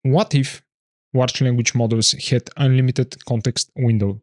What if large language models had unlimited context window?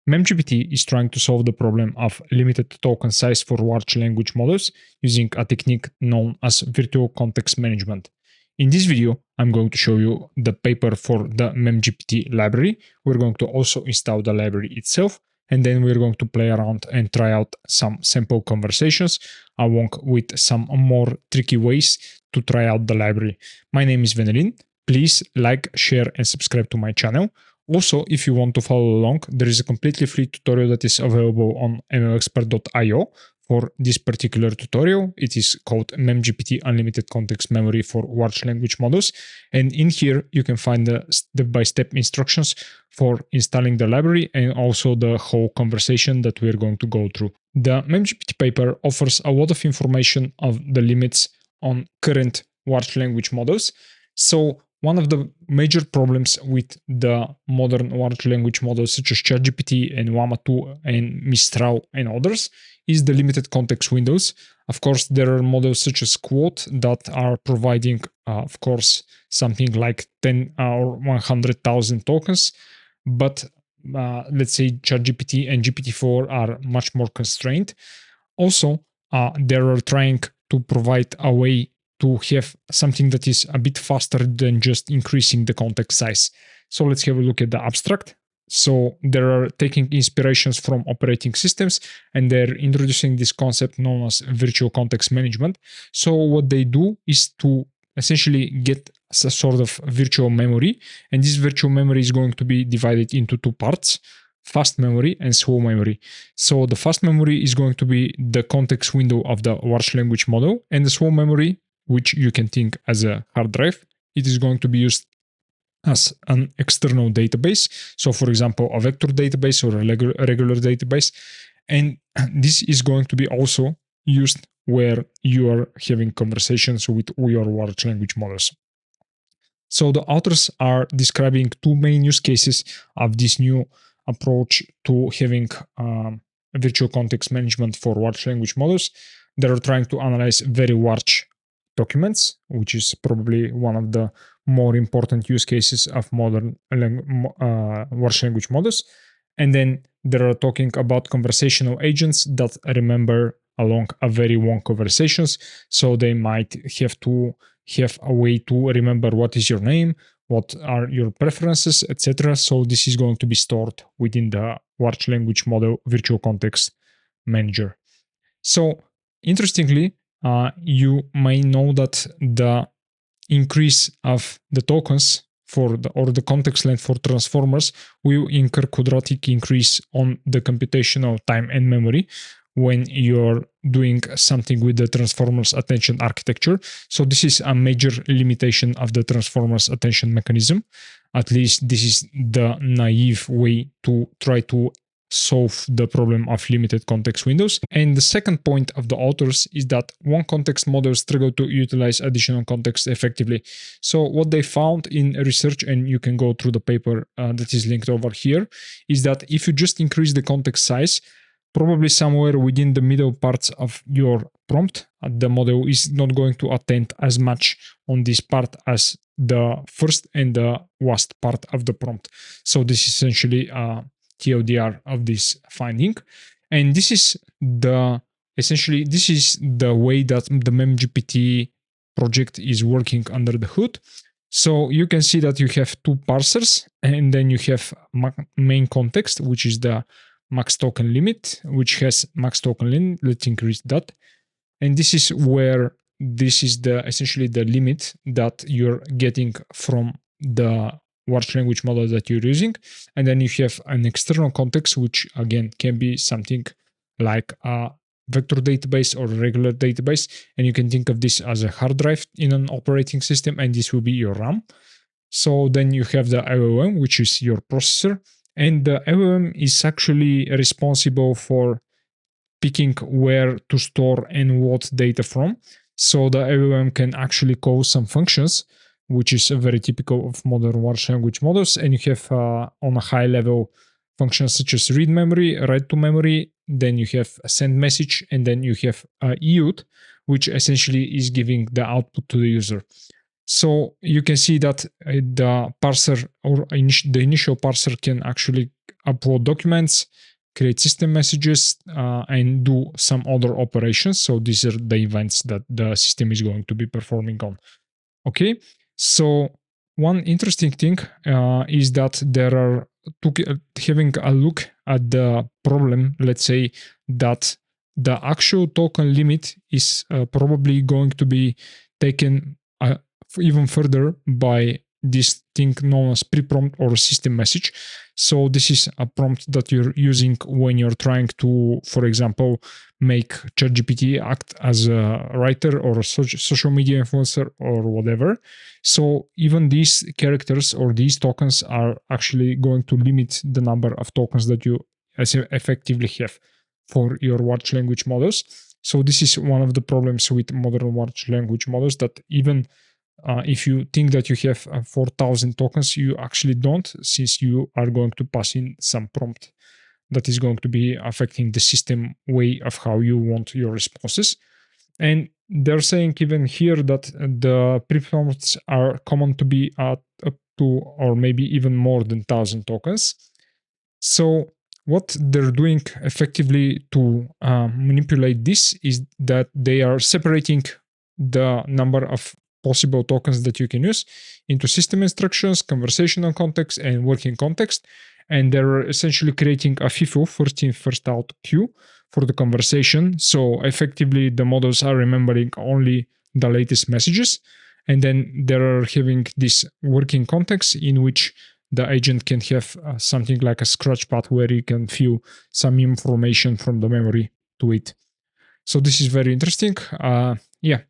MemGPT is trying to solve the problem of limited token size for large language models using a technique known as virtual context management. In this video, I'm going to show you the paper for the MemGPT library. We're going to also install the library itself, and then we're going to play around and try out some sample conversations along with some more tricky ways to try out the library. My name is Venelin. Please like, share, and subscribe to my channel. Also, if you want to follow along, there is a completely free tutorial that is available on mlexpert.io for this particular tutorial. It is called MemGPT Unlimited Context Memory for Large Language Models. And in here, you can find the step-by-step instructions for installing the library and also the whole conversation that we're going to go through. The MemGPT paper offers a lot of information of the limits on current large language models. So one of the major problems with the modern large language models such as ChatGPT and Llama 2 and Mistral and others is the limited context windows. Of course, there are models such as Quote that are providing, of course, something like 10 or 100,000 tokens, but let's say ChatGPT and GPT-4 are much more constrained. Also, they are trying to provide a way to have something that is a bit faster than just increasing the context size. So let's have a look at the abstract. So they are taking inspirations from operating systems and they're introducing this concept known as virtual context management. So what they do is to essentially get a sort of virtual memory, and this virtual memory is going to be divided into two parts: fast memory and slow memory. So the fast memory is going to be the context window of the large language model, and the slow memory, which you can think as a hard drive, it is going to be used as an external database. So for example, a vector database or a regular database. And this is going to be also used where you are having conversations with your large language models. So the authors are describing two main use cases of this new approach to having virtual context management for large language models. They are trying to analyze very large documents, which is probably one of the more important use cases of modern large language models. And then they are talking about conversational agents that remember along a very long conversations. So they might have to have a way to remember what is your name, what are your preferences, etc. So this is going to be stored within the large language model virtual context manager. So interestingly, you may know that the increase of the tokens for the context length for transformers will incur quadratic increase on the computational time and memory when you're doing something with the transformers attention architecture. So this is a major limitation of the transformers attention mechanism. At least this is the naive way to try to solve the problem of limited context windows. And the second point of the authors is that one context model struggle to utilize additional context effectively. So what they found in research, and you can go through the paper that is linked over here, is that if you just increase the context size, probably somewhere within the middle parts of your prompt, the model is not going to attend as much on this part as the first and the last part of the prompt. So this is essentially TLDR of this finding. And this is the way that the MemGPT project is working under the hood. So you can see that you have two parsers, and then you have main context, which is the max token limit, which has max token limit. Let's increase that. And this is where this is essentially the limit that you're getting from the large language model that you're using. And then you have an external context, which again can be something like a vector database or a regular database. And you can think of this as a hard drive in an operating system, and this will be your RAM. So then you have the LLM, which is your processor. And the LLM is actually responsible for picking where to store and what data from. So the LLM can actually call some functions, which is very typical of modern large language models. And you have on a high level functions such as read memory, write to memory, then you have a send message, and then you have EUT, which essentially is giving the output to the user. So you can see that the parser or the initial parser can actually upload documents, create system messages, and do some other operations. So these are the events that the system is going to be performing on. Okay, so one interesting thing is that there are having a look at the problem. Let's say that the actual token limit is probably going to be taken even further by this thing known as pre-prompt or system message. So this is a prompt that you're using when you're trying to, for example, make ChatGPT act as a writer or a social media influencer or whatever. So even these characters or these tokens are actually going to limit the number of tokens that you effectively have for your large language models. So this is one of the problems with modern large language models, that even if you think that you have 4,000 tokens, you actually don't, since you are going to pass in some prompt that is going to be affecting the system way of how you want your responses. And they're saying even here that the pre-prompts are common to be at up to or maybe even more than 1,000 tokens. So what they're doing effectively to manipulate this is that they are separating the number of possible tokens that you can use into system instructions, conversational context, and working context. And they're essentially creating a FIFO, first in, first out queue for the conversation. So effectively, the models are remembering only the latest messages. And then they're having this working context in which the agent can have something like a scratch pad where you can fill some information from the memory to it. So this is very interesting. Yeah,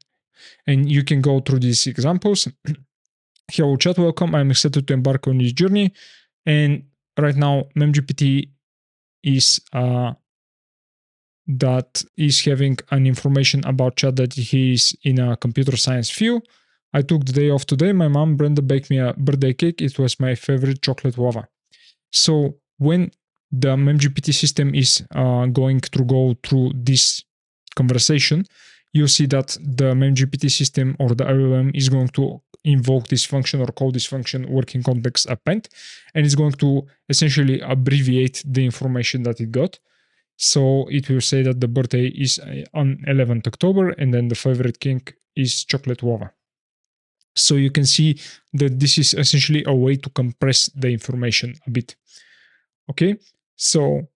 and you can go through these examples. Hello chat, welcome. I'm excited to embark on this journey. And right now, MemGPT is that is having an information about chat that he is in a computer science field. I took the day off today. My mom Brenda baked me a birthday cake. It was my favorite chocolate lava. So when the MemGPT system is going to go through this conversation, you see that the MemGPT system or the LLM is going to invoke this function or call this function working context append, and it's going to essentially abbreviate the information that it got. So it will say that the birthday is on 11th October, and then the favorite cake is chocolate lava. So you can see that this is essentially a way to compress the information a bit. Okay, so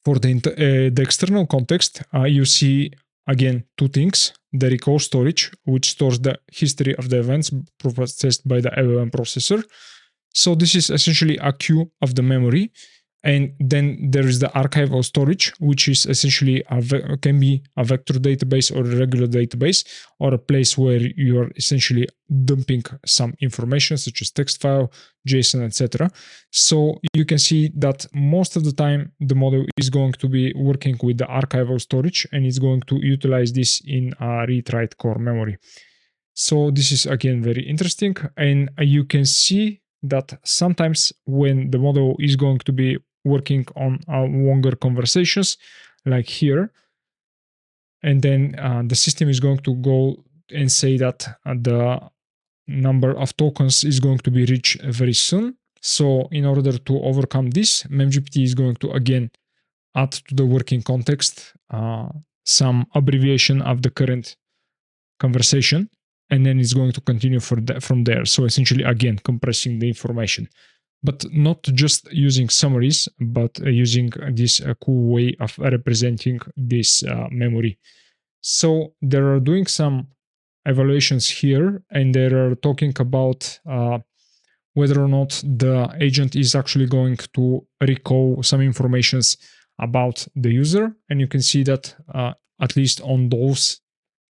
for the external context, you see again two things: the recall storage, which stores the history of the events processed by the LLM processor. So this is essentially a queue of the memory. And then there is the archival storage, which is essentially can be a vector database or a regular database, or a place where you're essentially dumping some information such as text file, JSON, etc. So you can see that most of the time the model is going to be working with the archival storage, and it's going to utilize this in a read-write core memory. So this is again very interesting, and you can see that sometimes when the model is going to be working on longer conversations, like here, and then the system is going to go and say that the number of tokens is going to be reached very soon. So in order to overcome this, MemGPT is going to again add to the working context some abbreviation of the current conversation, and then it's going to continue from there. So essentially, again, compressing the information, but not just using summaries, but using this cool way of representing this memory. So they are doing some evaluations here, and they are talking about whether or not the agent is actually going to recall some informations about the user. And you can see that at least on those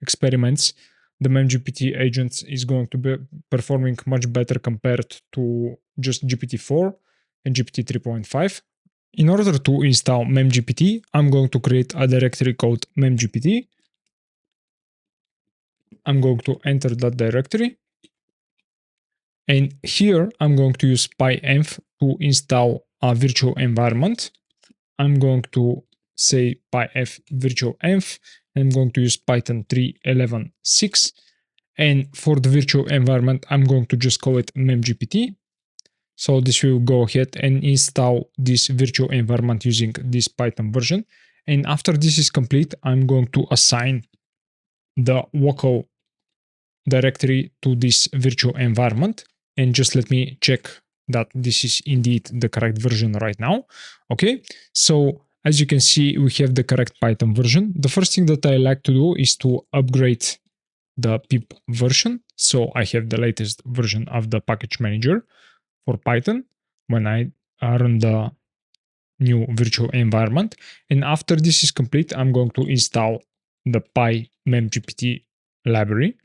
experiments, the MemGPT agent is going to be performing much better compared to just GPT-4 and GPT 3.5. In order to install MemGPT, I'm going to create a directory called MemGPT. I'm going to enter that directory. And here I'm going to use pyenv to install a virtual environment. I'm going to say pyenv virtual env. I'm going to use Python 3.11.6. And for the virtual environment, I'm going to just call it MemGPT. So this will go ahead and install this virtual environment using this Python version. And after this is complete, I'm going to assign the local directory to this virtual environment. And just let me check that this is indeed the correct version right now. Okay, so as you can see, we have the correct Python version. The first thing that I like to do is to upgrade the pip version. So I have the latest version of the package manager for Python when I run the new virtual environment. And after this is complete, I'm going to install the PyMemGPT library.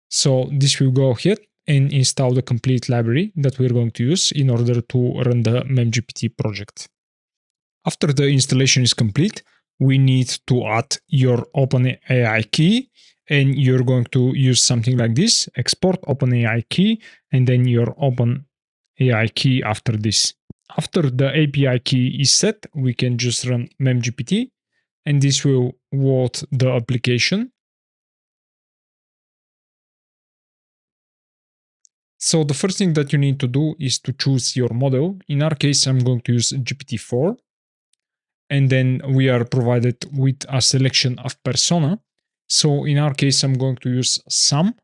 So this will go ahead and install the complete library that we're going to use in order to run the MemGPT project. After the installation is complete, we need to add your OpenAI key, and you're going to use something like this: export OpenAI key, and then your OpenAI key after this. After the API key is set, we can just run MemGPT, and this will load the application. So the first thing that you need to do is to choose your model. In our case, I'm going to use GPT-4. And then we are provided with a selection of persona. So in our case, I'm going to use some.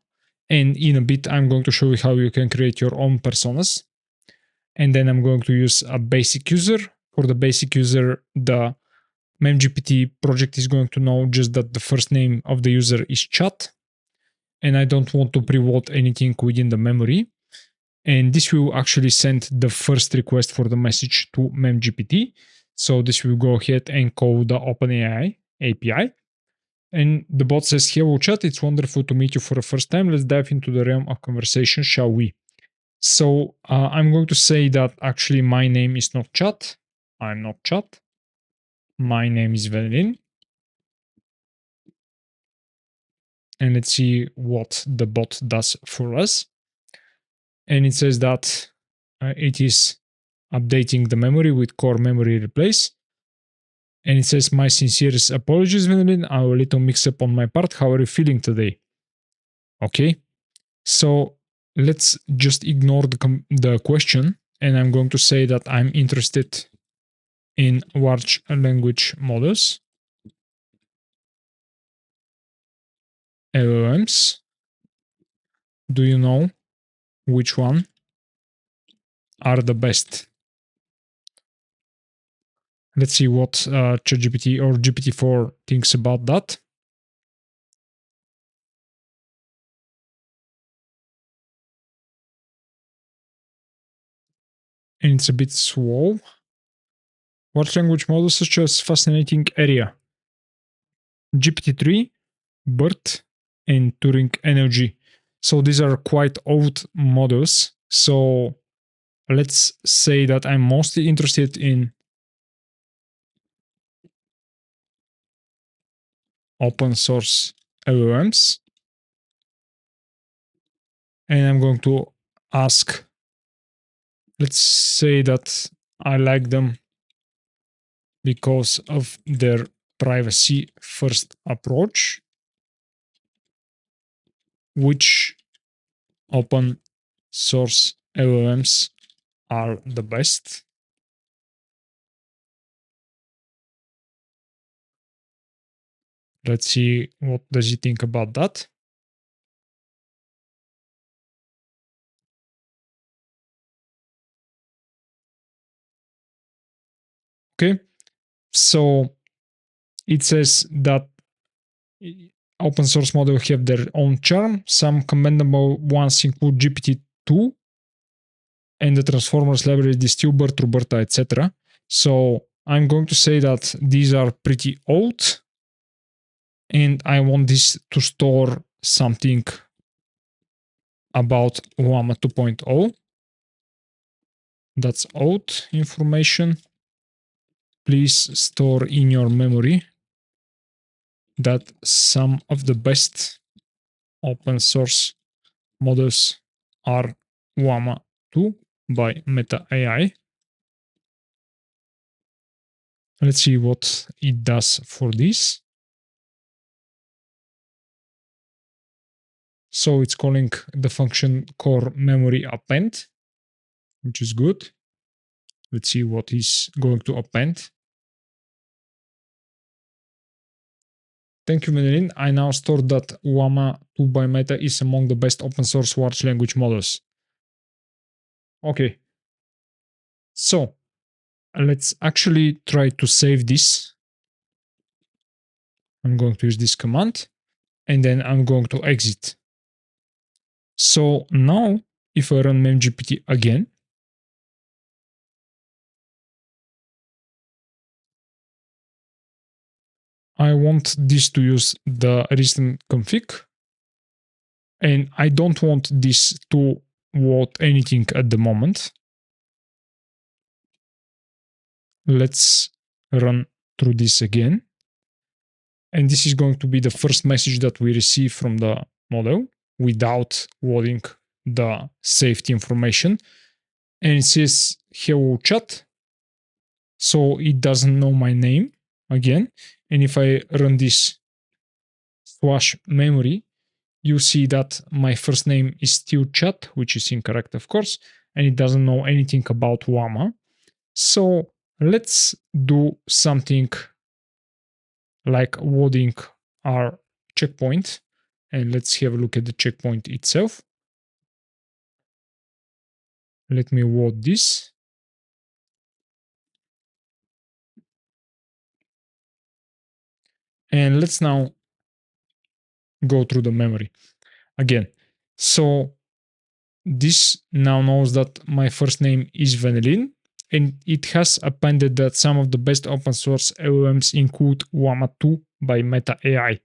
And in a bit, I'm going to show you how you can create your own personas. And then I'm going to use a basic user. For the basic user, the MemGPT project is going to know just that the first name of the user is chat. And I don't want to pre-load anything within the memory. And this will actually send the first request for the message to MemGPT. So this will go ahead and call the OpenAI API. And the bot says, "Hello chat, it's wonderful to meet you for the first time. Let's dive into the realm of conversation, shall we?" So I'm going to say that actually my name is not chat. I'm not chat. My name is Velin. And let's see what the bot does for us. And it says that it is updating the memory with core memory replace. And it says, "My sincerest apologies, Velin. A little mix up on my part. How are you feeling today?" Okay. So let's just ignore the question. And I'm going to say that I'm interested in large language models, LLMs. Do you know which one are the best? Let's see what ChatGPT or GPT-4 thinks about that. And it's a bit slow. Large language models such as fascinating area. GPT-3, BERT, and Turing Energy. So these are quite old models. So let's say that I'm mostly interested in open source LLMs. And I'm going to ask, let's say that I like them because of their privacy first approach. Which open source LLMs are the best? Let's see what does he think about that. Okay, so it says that open source models have their own charm. Some commendable ones include GPT-2 and the Transformers library, Distilbert, Roberta, etc. So I'm going to say that these are pretty old, and I want this to store something about Llama 2.0. That's old information. Please store in your memory that some of the best open source models are Llama 2 by Meta AI. Let's see what it does for this. So it's calling the function core memory append, which is good. Let's see what is going to append. Thank you, Menelin. I now stored that Llama 2 by Meta is among the best open source large language models. Okay. So let's actually try to save this. I'm going to use this command and then I'm going to exit. So now if I run MemGPT again, I want this to use the recent config, and I don't want this to vote anything at the moment. Let's run through this again. And this is going to be the first message that we receive from the model without loading the safety information. And it says hello chat. So it doesn't know my name again. And if I run this /memory, you see that my first name is still chat, which is incorrect, of course, and it doesn't know anything about Llama. So let's do something like loading our checkpoint, and let's have a look at the checkpoint itself. Let me load this. And let's now go through the memory again. So this now knows that my first name is Vanillin, and it has appended that some of the best open source LLMs include Llama 2 by Meta AI.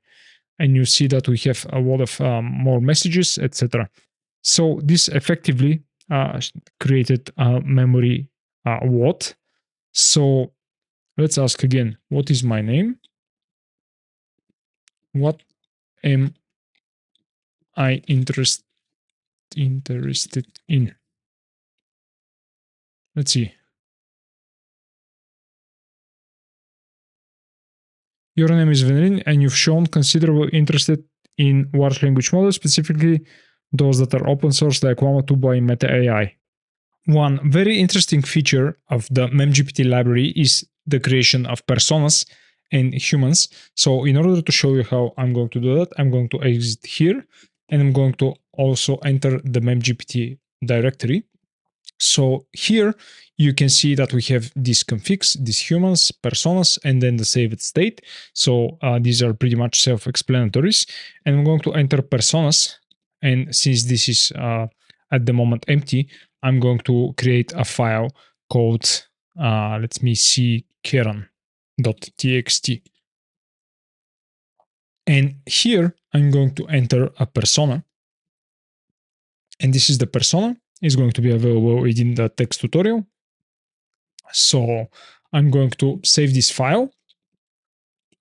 And you see that we have a lot of more messages, etc. So this effectively created a memory load. So let's ask again, what is my name? What am I interested in? Let's see. Your name is Venrin, and you've shown considerable interest in large language models, specifically those that are open source like Llama 2 by Meta AI. One very interesting feature of the MemGPT library is the creation of personas and humans. So in order to show you how I'm going to do that, I'm going to exit here, and I'm going to also enter the MemGPT directory. So here you can see that we have these configs, these humans, personas, and then the saved state. So these are pretty much self-explanatory. And I'm going to enter personas. And since this is at the moment empty, I'm going to create a file called, let me see, Karen.txt. And here I'm going to enter a persona. And this is the persona. It's going to be available within the text tutorial. So I'm going to save this file,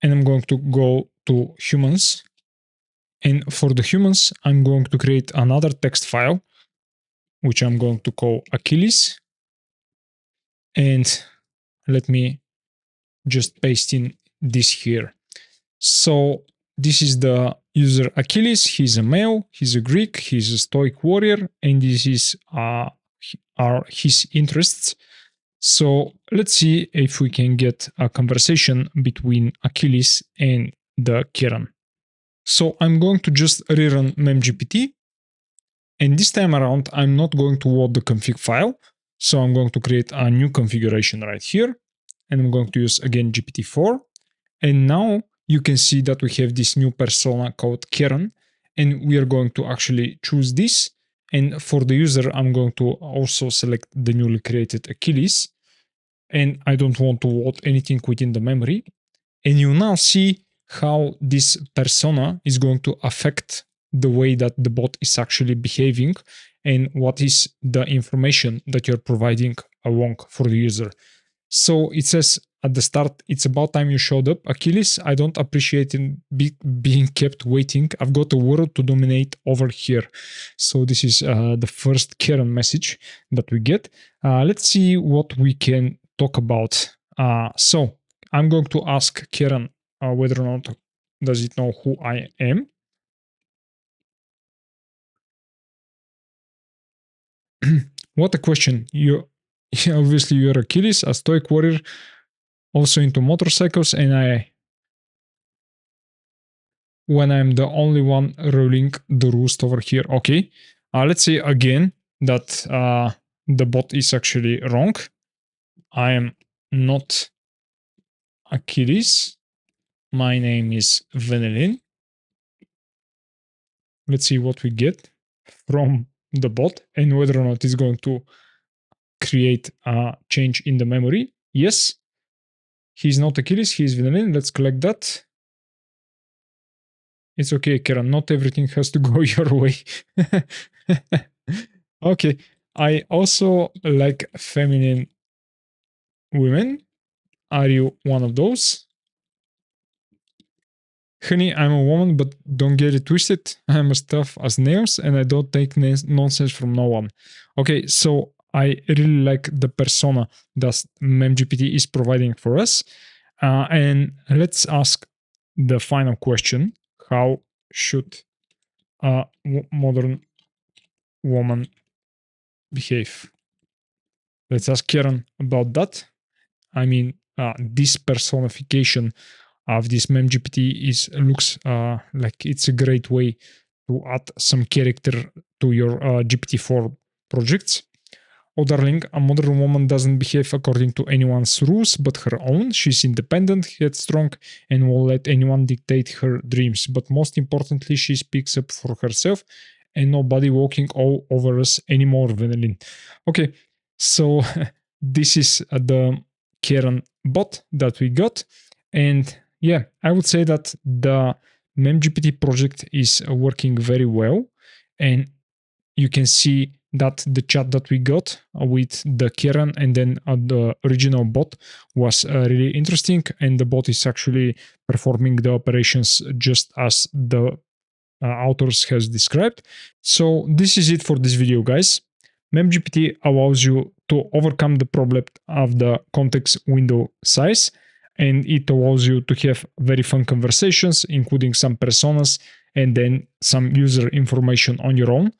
and I'm going to go to humans. And for the humans, I'm going to create another text file, which I'm going to call Achilles. And let me just paste in this here. So this is the user Achilles. He's a male, he's a Greek, he's a Stoic warrior, and this is his interests. So let's see if we can get a conversation between Achilles and the Kieran. So I'm going to just rerun MemGPT. And this time around, I'm not going to load the config file. So I'm going to create a new configuration right here. And I'm going to use again GPT-4. And now you can see that we have this new persona called Kieran. And we are going to actually choose this. And for the user, I'm going to also select the newly created Achilles. And I don't want to load anything within the memory. And you now see how this persona is going to affect the way that the bot is actually behaving and what is the information that you're providing along for the user. So it says at the start, it's about time you showed up. Achilles, I don't appreciate being kept waiting. I've got a world to dominate over here. So this is the first Karen message that we get. Let's see what we can talk about. So I'm going to ask Karen whether or not does it know who I am. What a question. You obviously you're Achilles, a stoic warrior, also into motorcycles, and when I'm the only one ruling the roost over here. Okay. Let's say again that the bot is actually wrong. I am not Achilles. My name is Vanillin. Let's see what we get from the bot and whether or not it's going to create a change in the memory. Yes, he's not Achilles, he's Vanillin. Let's collect that. It's okay, Karen. Not everything has to go your way. Okay. I also like feminine women. Are you one of those? Honey, I'm a woman, but don't get it twisted. I'm as tough as nails and I don't take nonsense from no one. Okay, so I really like the persona that MemGPT is providing for us. And let's ask the final question. How should a modern woman behave? Let's ask Karen about that. I mean, this personification of this MemGPT looks like it's a great way to add some character to your GPT-4 projects. Oh, darling, a modern woman doesn't behave according to anyone's rules but her own. She's independent, headstrong, and won't let anyone dictate her dreams. But most importantly, she speaks up for herself and nobody walking all over us anymore, Vanillin. Okay, so this is the Karen bot that we got. And yeah, I would say that the MemGPT project is working very well. And you can see that the chat that we got with the Kieran and then the original bot was really interesting, and the bot is actually performing the operations just as the authors has described. So this is it for this video, guys. MemGPT allows you to overcome the problem of the context window size, and it allows you to have very fun conversations, including some personas and then some user information on your own.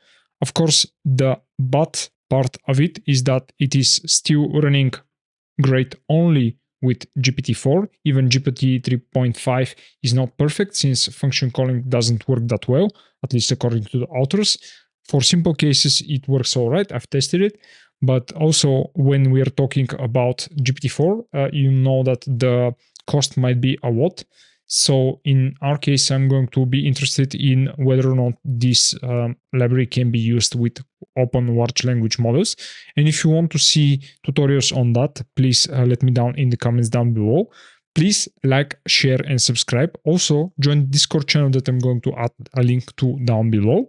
Of course, the but part of it is that it is still running great only with GPT-4. Even GPT 3.5 is not perfect since function calling doesn't work that well, at least according to the authors. For simple cases, it works all right. I've tested it. But also, when we are talking about GPT-4, you know that the cost might be a lot. So in our case, I'm going to be interested in whether or not this library can be used with open large language models. And if you want to see tutorials on that, please let me down in the comments down below. Please like, share, and subscribe. Also, join the Discord channel that I'm going to add a link to down below.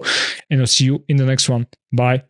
And I'll see you in the next one. Bye.